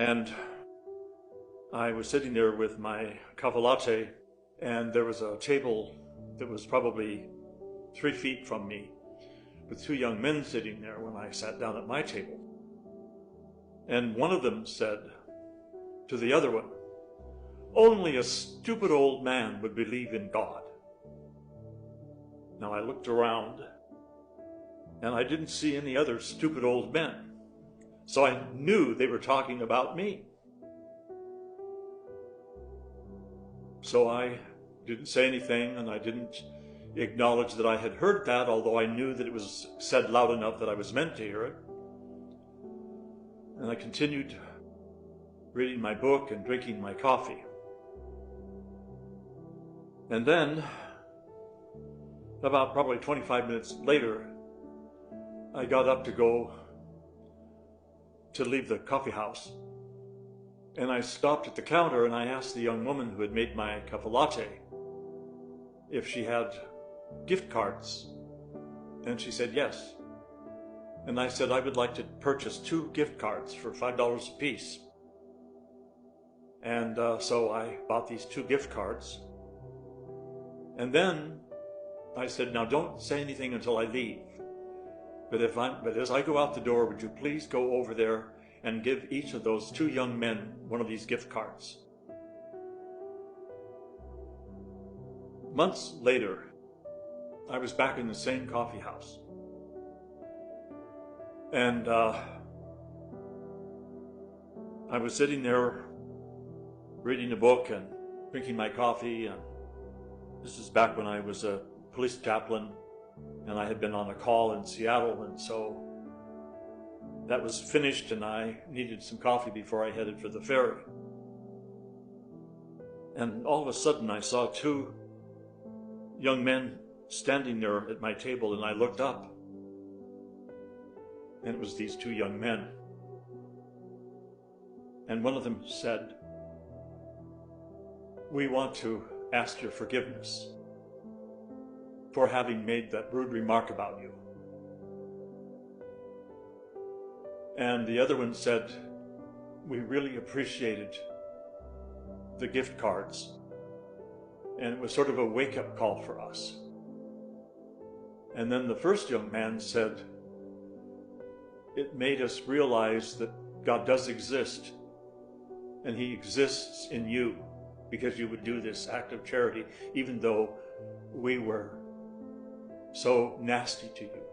And I was sitting there with my cafe latte, and there was a table that was probably 3 feet from me with 2 young men sitting there when I sat down at my table. And one of them said to the other one, "Only a stupid old man would believe in God." Now I looked around and I didn't see any other stupid old men. So I knew they were talking about me. So I didn't say anything, and I didn't acknowledge that I had heard that, although I knew that it was said loud enough that I was meant to hear it. And I continued reading my book and drinking my coffee. And then, about probably 25 minutes later, I got up to leave the coffee house. And I stopped at the counter and I asked the young woman who had made my cafe latte if she had gift cards. And she said yes. And I said I would like to purchase 2 gift cards for $5 a piece. And so I bought these 2 gift cards. And then I said, "Now don't say anything until I leave. But as I go out the door, would you please go over there and give each of those 2 young men one of these gift cards?" Months later, I was back in the same coffee house. And I was sitting there reading a book and drinking my coffee. And this is back when I was a police chaplain and I had been on a call in Seattle, and so that was finished and I needed some coffee before I headed for the ferry. And all of a sudden I saw 2 young men standing there at my table, and I looked up. And it was these 2 young men. And one of them said, "We want to ask your forgiveness for having made that rude remark about you." And the other one said, "We really appreciated the gift cards, and it was sort of a wake-up call for us." And then the first young man said, "It made us realize that God does exist, and He exists in you because you would do this act of charity, even though we were so nasty to you."